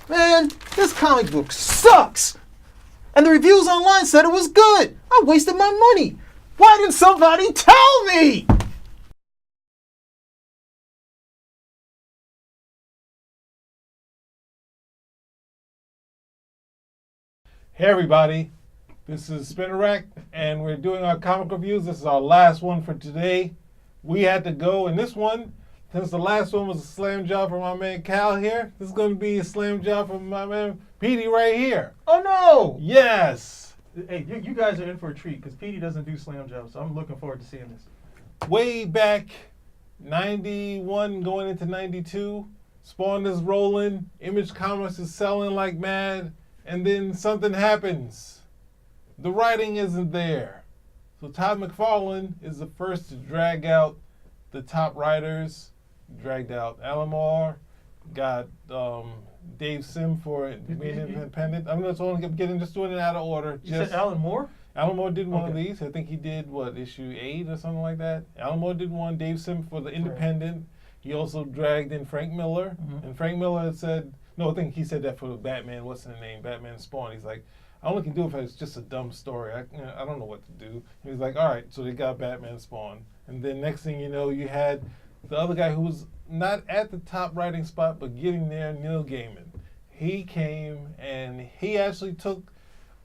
Man, this comic book sucks! And the reviews online said it was good! I wasted my money! Why didn't somebody tell me? Hey everybody, this is Spinner Rack, and we're doing our comic reviews. This is our last one for today. We had to go, and this one, since the last one was a slam job for my man Cal here, this is going to be a slam job for my man Petey right here. Oh no! Yes! Hey, you guys are in for a treat because Petey doesn't do slam jobs, so I'm looking forward to seeing this. Way back, 91 going into 92, Spawn is rolling, Image Comics is selling like mad, and then something happens. The writing isn't there. So Todd McFarlane is the first to drag out the top writers. Dragged out Alan Moore, got Dave Sim for it, made it independent. I'm just only just doing it out of order. You said Alan Moore? Alan Moore did one of these. I think he did, issue 8 or something like that. Alan Moore did one. Dave Sim for the independent. Right. He also dragged in Frank Miller. Mm-hmm. And Frank Miller said, no, I think he said that for the Batman, what's the name? Batman Spawn. He's like, I only can do it if it's just a dumb story. I don't know what to do. He was like, all right, so they got Batman Spawn. And then next thing you know, you had the other guy who was not at the top writing spot, but getting there, Neil Gaiman. He came and he actually took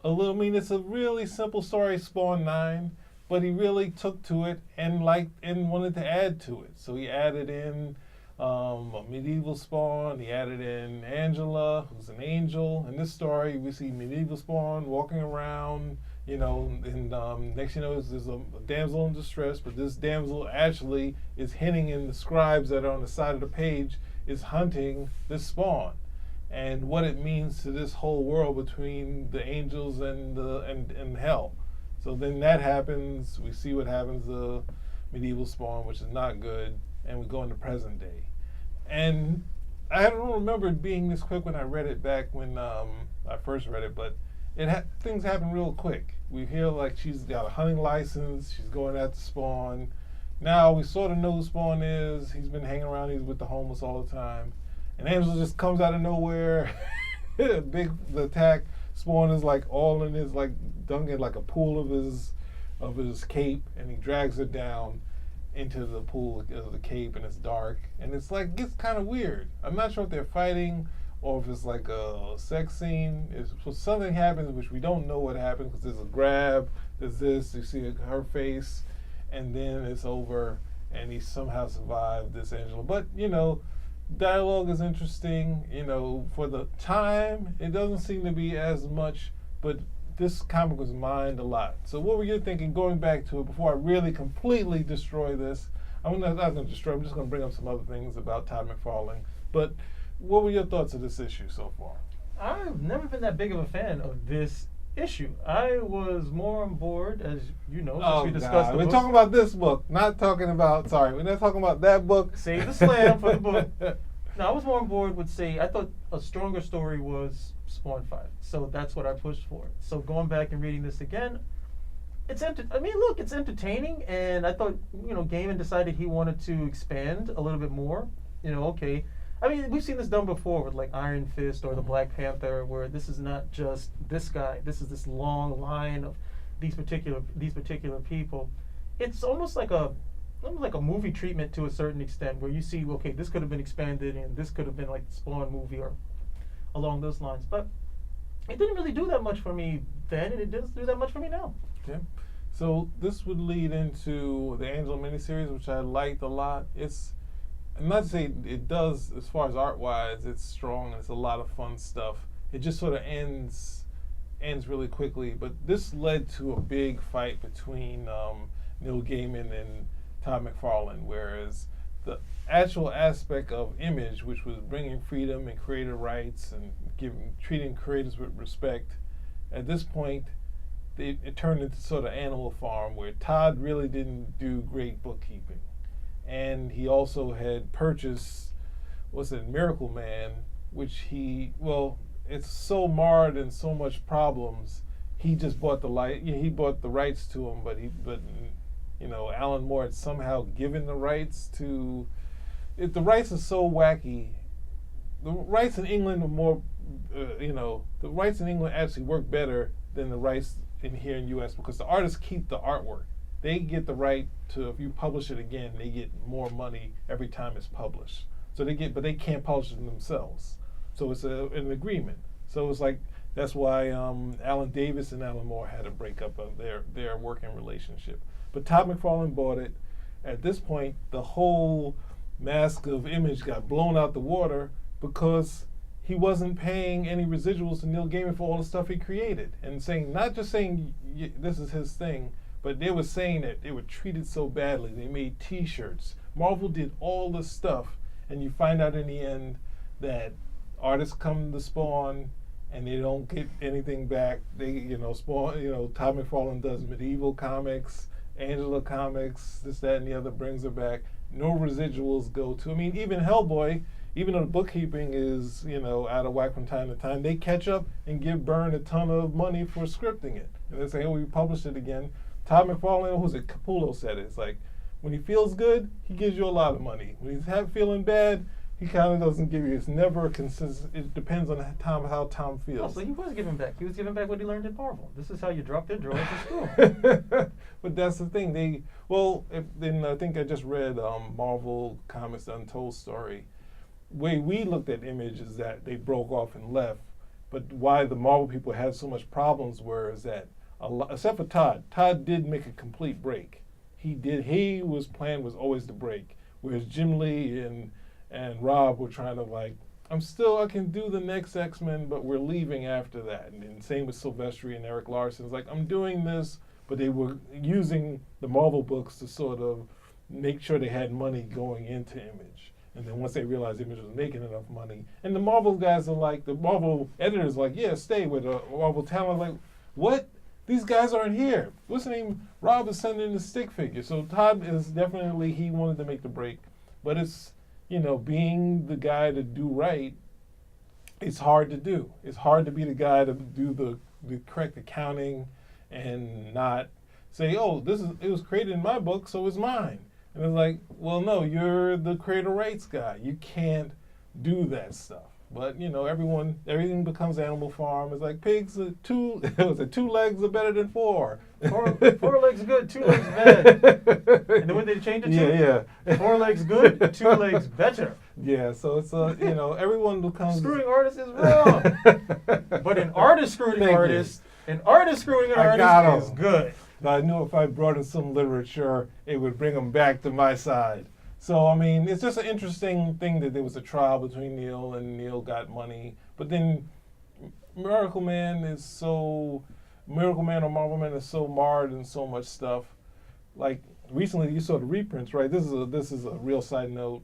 it's a really simple story, Spawn 9, but he really took to it and wanted to add to it. So he added in a medieval Spawn, he added in Angela, who's an angel. In this story, we see medieval Spawn walking around, and next there's a damsel in distress, but this damsel actually is hinting in the scribes that are on the side of the page is hunting this Spawn, and what it means to this whole world between the angels and hell. So then that happens, we see what happens to medieval Spawn, which is not good, and we go into present day. And I don't remember it being this quick when I read it back when I first read it, but things happen real quick. We hear like she's got a hunting license, she's going after Spawn. Now we sort of know who Spawn is. He's been hanging around, he's with the homeless all the time. And Angela just comes out of nowhere, the attack. Spawn is like all in his dung in like a pool of his cape, and he drags her down into the pool of the cape, and it's dark, and it's kind of weird. I'm not sure if they're fighting or if it's like a sex scene. So something happens which we don't know what happened, because there's a grab, there's this, you see her face, and then it's over, and he somehow survived this Angela. But dialogue is interesting. For the time, it doesn't seem to be as much, but this comic was mined a lot. So what were you thinking going back to it before I really completely destroy this? I'm not going to destroy, I'm just going to bring up some other things about Todd McFarlane. But what were your thoughts of this issue so far? I've never been that big of a fan of this issue. I was more on board, as you know, since we discussed the book. We're talking about this book, we're not talking about that book. Save the slam for the book. No, I was more on board with, I thought a stronger story was Spawn 5. So that's what I pushed for. So going back and reading this again, it's entertaining, and I thought, Gaiman decided he wanted to expand a little bit more. Okay. I mean, we've seen this done before with like Iron Fist or the Black Panther, where this is not just this guy. This is this long line of these particular people. It's almost like a movie treatment to a certain extent, where you see, okay, this could have been expanded, and this could have been like the Spawn movie or along those lines. But it didn't really do that much for me then, and it doesn't do that much for me now. Okay. So this would lead into the Angel miniseries, which I liked a lot. I'm not to say it does, as far as art-wise, it's strong and it's a lot of fun stuff. It just sort of ends really quickly. But this led to a big fight between Neil Gaiman and Todd McFarlane, whereas the actual aspect of Image, which was bringing freedom and creator rights and treating creators with respect, at this point, it turned into sort of Animal Farm, where Todd really didn't do great bookkeeping. And he also had purchased, Miracle Man, which it's so marred and so much problems. He just bought he bought the rights to him, but Alan Moore had somehow given the rights to. The rights are so wacky. The rights in England are more the rights in England actually work better than the rights in here in U.S. because the artists keep the artwork. They get the right to, if you publish it again, they get more money every time it's published. So but they can't publish it themselves. So it's an agreement. So it's like, that's why Alan Davis and Alan Moore had to break up their working relationship. But Todd McFarlane bought it. At this point, the whole mask of Image got blown out the water because he wasn't paying any residuals to Neil Gaiman for all the stuff he created, and saying, not just saying this is his thing, but they were saying that they were treated so badly. They made T-shirts. Marvel did all this stuff, and you find out in the end that artists come to Spawn and they don't get anything back. They, Spawn, Todd McFarlane does Medieval Comics, Angela Comics, this, that, and the other, brings her back. No residuals go to. I mean, even Hellboy, even though the bookkeeping is, out of whack from time to time, they catch up and give Byrne a ton of money for scripting it. And they say, oh, we published it again. Todd McFarlane, who's it? Capullo said it. It's like, when he feels good, he gives you a lot of money. When he's feeling bad, he kind of doesn't give you. It's never a consistent. It depends on how Tom feels. Oh, so he was giving back. He was giving back what he learned in Marvel. This is how you drop their drawers in school. But that's the thing. Then I think I just read Marvel Comics Untold Story. Way we looked at Image is that they broke off and left. But why the Marvel people had so much problems is that, except for Todd did make a complete break. He did. His plan was always to break. Whereas Jim Lee and Rob were trying to I can do the next X-Men, but we're leaving after that. And then same with Silvestri and Eric Larson. It's like, I'm doing this, but they were using the Marvel books to sort of make sure they had money going into Image. And then once they realized Image was making enough money, and the Marvel guys are like, the Marvel editors are like, yeah, stay with Marvel talent. Like, what? These guys aren't here. What's the name? Rob is sending in the stick figure. So Todd is definitely, he wanted to make the break. But it's, being the guy to do right, it's hard to do. It's hard to be the guy to do the correct accounting and not say, oh, it was created in my book, so it's mine. And it's like, well, no, you're the creator rights guy. You can't do that stuff. But everything becomes Animal Farm. It's like pigs, two legs are better than four. Four legs good, 2 legs bad. And then when they change it to 4 legs good, 2 legs better. Yeah, so it's everyone becomes screwing artists is wrong. But an artist screwing an artist is good. But I knew if I brought in some literature, it would bring them back to my side. So, I mean, it's just an interesting thing that there was a trial between Neil, and Neil got money. But then Miracle Man or Marvel Man is so marred in so much stuff. Like, recently you saw the reprints, right? This is a real side note.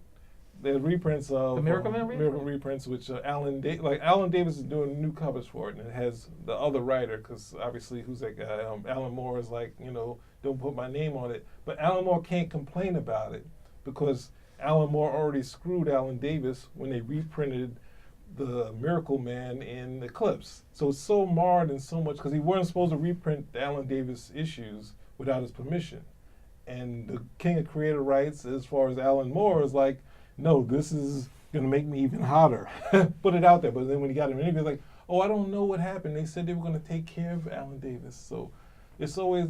There's reprints of the Miracle Man Miracle reprints, which Alan Davis is doing new covers for it, and it has the other writer, because obviously who's that guy? Alan Moore is like, don't put my name on it. But Alan Moore can't complain about it because Alan Moore already screwed Alan Davis when they reprinted the Miracle Man in Eclipse. So it's so marred and so much because he wasn't supposed to reprint the Alan Davis issues without his permission. And the king of creator rights, as far as Alan Moore, is like, no, this is going to make me even hotter. Put it out there. But then when he got an interview, like, oh, I don't know what happened. They said they were going to take care of Alan Davis. So it's really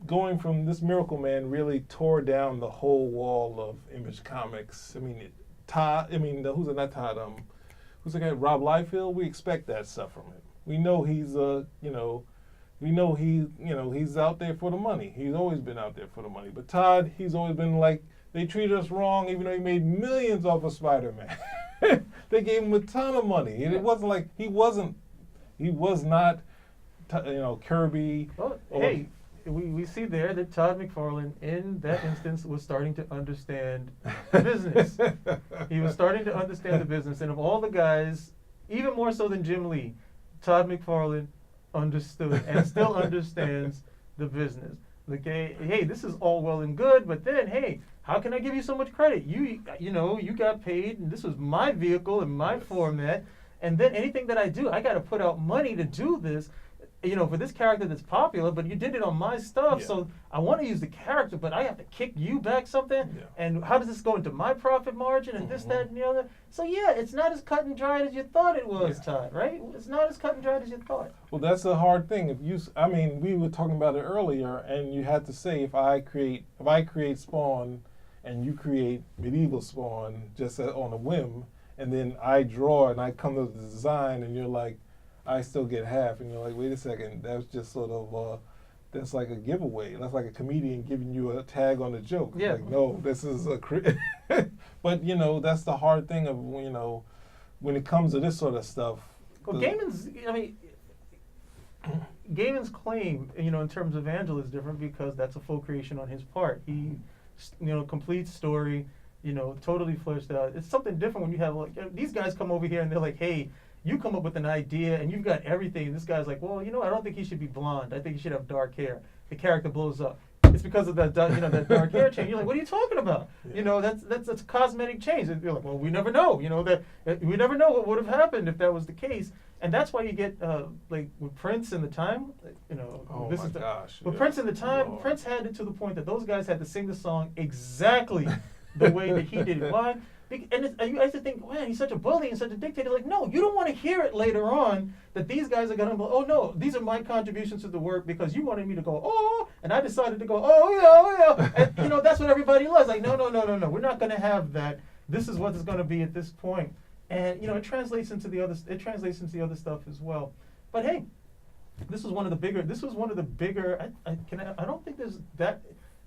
going from this Miracle Man really tore down the whole wall of Image Comics. I mean, who's the guy? Rob Liefeld. We expect that stuff from him. We know he's he's out there for the money. He's always been out there for the money. But Todd, he's always been like, they treated us wrong, even though he made millions off of Spider-Man. They gave him a ton of money. And it wasn't like he was not, Kirby. Well, hey, we see there that Todd McFarlane, in that instance, was starting to understand the business. He was starting to understand the business. And of all the guys, even more so than Jim Lee, Todd McFarlane understood and still understands the business. Like, hey, this is all well and good, but then, hey, how can I give you so much credit? You got paid, and this was my vehicle and my format, and then anything that I do, I got to put out money to do this. for this character that's popular, but you did it on my stuff, Yeah. so I want to use the character, but I have to kick you back something. Yeah. And how does this go into my profit margin and this, that, and the other? So yeah, it's not as cut and dried as you thought it was, Yeah. Todd. Right? It's not as cut and dried as you thought. Well, that's the hard thing. We were talking about it earlier, and you had to say if I create Spawn, and you create medieval Spawn just on a whim, and then I draw and I come to the design, and you're like, I still get half, and you're like, wait a second, that's just sort of that's like a giveaway. That's like a comedian giving you a tag on a joke. Yeah. Like, no, this is a. But that's the hard thing of when it comes to this sort of stuff. Well, Gaiman's claim, in terms of Angela is different because that's a full creation on his part. He, complete story, totally fleshed out. It's something different when you have these guys come over here and they're like, hey, you come up with an idea and you've got everything. And this guy's like, well, I don't think he should be blonde. I think he should have dark hair. The character blows up. It's because of that, that dark hair change. You're like, what are you talking about? Yeah. That's a cosmetic change. And you're like, well, we never know. We never know what would have happened if that was the case. And that's why you get like with Prince in the time. Oh this my is the, gosh! With yeah. Prince in the time, Lord. Prince had it to the point that those guys had to sing the song exactly the way that he did it. Why? And you guys think, man, he's such a bully and such a dictator. Like, no, you don't want to hear it later on that these guys are going to go, oh, no, these are my contributions to the work because you wanted me to go, oh, and I decided to go, oh, yeah. And, that's what everybody loves. Like, no, we're not going to have that. This is what it's going to be at this point. And, it translates into the other stuff as well. But, hey, this was one of the bigger, I don't think there's that,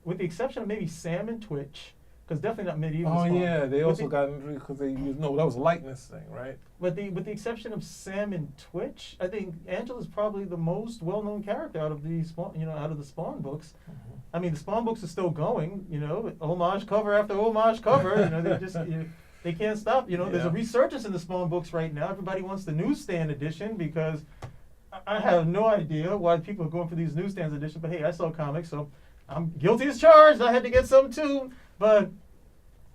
with the exception of maybe Sam and Twitch, because definitely not medieval. Oh Spawn. yeah, they also got because that was a likeness thing, right? With the exception of Sam and Twitch, I think Angela's probably the most well-known character out of the Spawn, out of the Spawn books. Mm-hmm. I mean, the Spawn books are still going. Homage cover after homage cover. They just they can't stop. There's a resurgence in the Spawn books right now. Everybody wants the newsstand edition because I have no idea why people are going for these newsstands editions. But hey, I saw comics, so I'm guilty as charged. I had to get some too. But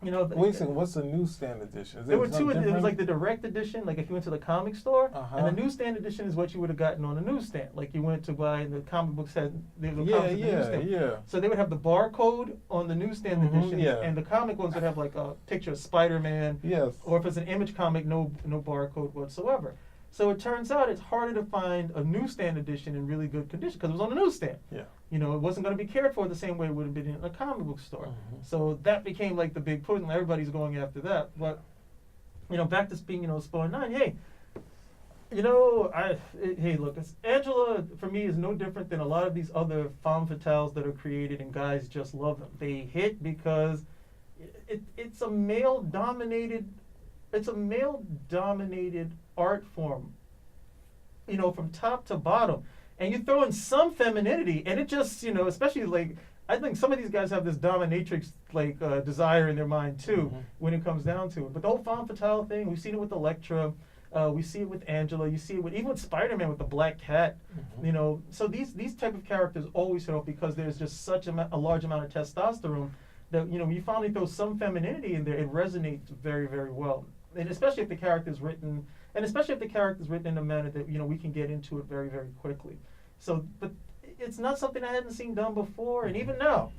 wait a second, what's the newsstand edition? There were two. It was like the direct edition, like if you went to the comic store, Uh-huh. and the newsstand edition is what you would have gotten on a newsstand. Like you went to buy, and the comic books had the comics at the newsstand. Yeah. So they would have the barcode on the newsstand edition, and the comic ones would have like a picture of Spider-Man. Yes. Or if it's an Image comic, no barcode whatsoever. So it turns out it's harder to find a newsstand edition in really good condition because it was on the newsstand. Yeah. It wasn't going to be cared for the same way it would have been in a comic book store. Mhm. So that became like the big push, and everybody's going after that. But back to being Spawn 9. Hey, hey, look, Angela for me is no different than a lot of these other femme fatales that are created, and guys just love them. They hit because it's a male dominated art form, from top to bottom. And you throw in some femininity, and it just, especially like, I think some of these guys have this dominatrix desire in their mind too, when it comes down to it. But the whole femme fatale thing, we've seen it with Elektra, we see it with Angela, you see it with even with Spider-Man with the black cat, So these type of characters always hit off because there's just such a large amount of testosterone that when you finally throw some femininity in there, it resonates very, very well. And especially if the character is written. And especially if the character is written in a manner that we can get into it very, very quickly. So, but it's not something I hadn't seen done before, and even now,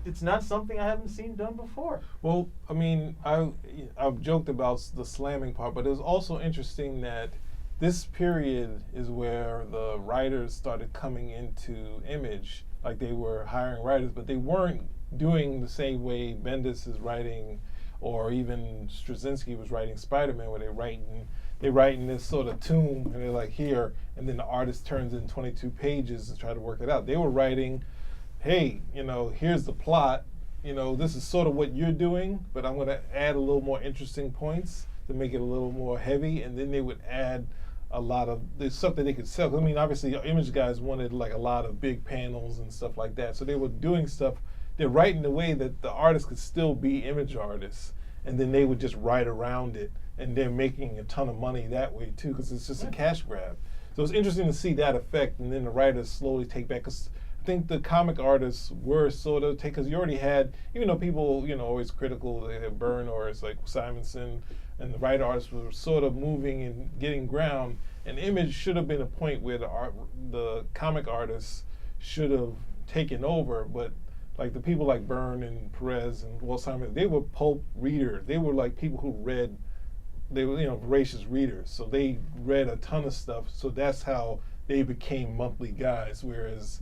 it's not something I haven't seen done before. Well, I mean, I've joked about the slamming part, but it was also interesting that this period is where the writers started coming into Image, like they were hiring writers, but they weren't doing the same way Bendis is writing, or even Straczynski was writing Spider-Man, where they write in this sort of tomb, and they're like here, and then the artist turns in 22 pages and try to work it out. They were writing, hey, here's the plot, this is sort of what you're doing, but I'm going to add a little more interesting points to make it a little more heavy, and then they would add a lot of the stuff that they could sell. I mean, obviously, Image guys wanted like a lot of big panels and stuff like that, so they were doing stuff. They're writing in a way that the artist could still be Image artists, and then they would just write around it. And they're making a ton of money that way too, because it's just a cash grab. So it's interesting to see that effect, and then the writers slowly take back. Cause I think the comic artists were sort of because you already had, even though people always critical, they had Byrne or it's like Simonson, and the writer artists were sort of moving and getting ground. And Image should have been a point where the comic artists should have taken over, but like the people like Byrne and Perez and Walt Simon, they were pulp readers. They were like people who read. They were voracious readers, so they read a ton of stuff. So that's how they became monthly guys. Whereas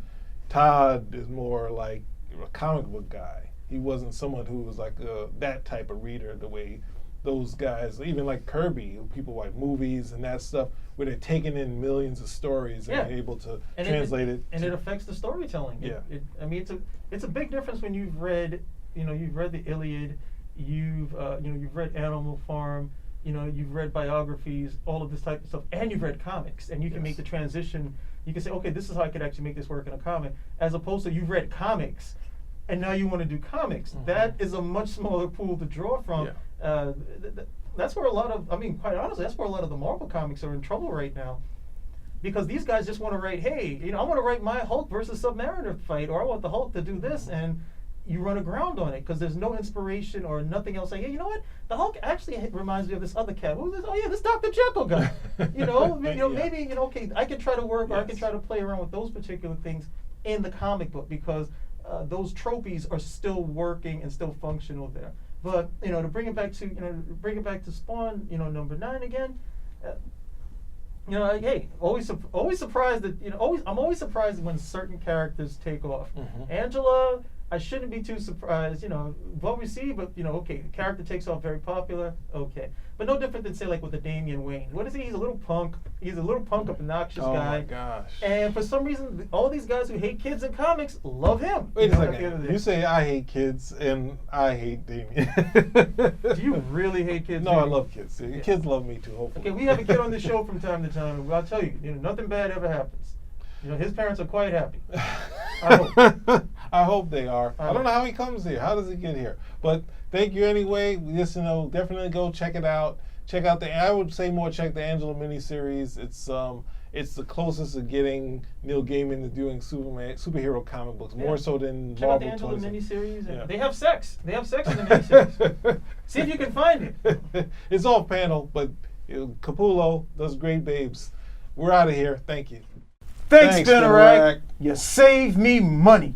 Todd is more like a comic book guy. He wasn't someone who was like that type of reader the way those guys, even like Kirby, people like movies and that stuff, where they're taking in millions of stories and able to translate it. And it affects the storytelling. Yeah. I mean, it's a big difference when you've read, you've read the Iliad, you've read Animal Farm, you've read biographies, all of this type of stuff, and you've read comics, and you can make the transition. You can say, okay, this is how I could actually make this work in a comic, as opposed to you've read comics, and now you want to do comics. Mm-hmm. That is a much smaller pool to draw from. Yeah. That's where a lot of, quite honestly, that's where a lot of the Marvel comics are in trouble right now, because these guys just want to write, hey, I want to write my Hulk versus Submariner fight, or I want the Hulk to do this, and you run aground on it because there's no inspiration or nothing else. Like, hey, you know what? The Hulk actually reminds me of this other cat. Who's this? Oh yeah, this Dr. Jekyll guy. Maybe okay, I can try to work, or I can try to play around with those particular things in the comic book, because those tropes are still working and still functional there. But to bring it back to Spawn, number 9 again. Hey, always surprised that I'm always surprised when certain characters take off. Mm-hmm. Angela, I shouldn't be too surprised, well received, but okay, the character takes off, very popular, okay. But no different than say like with the Damian Wayne. What is he? He's a little punk, obnoxious guy. Oh my gosh. And for some reason, all these guys who hate kids in comics love him. Wait a second. You say I hate kids and I hate Damian. Do you really hate kids? No, I love kids. Yeah. Kids love me too, hopefully. Okay, we have a kid on the show from time to time, and I'll tell you, nothing bad ever happens. His parents are quite happy. I hope. I hope they are. I don't know how he comes here. How does he get here? But thank you anyway. Just definitely go check it out. Check out I would say more check the Angela miniseries. It's the closest to getting Neil Gaiman to doing superhero comic books, more so than check Marvel. Check out the Angela miniseries. Yeah. They have sex. They have sex in the miniseries. See if you can find it. It's off panel, but Capullo does great babes. We're out of here. Thank you. Thanks Spinnerack. You saved me money.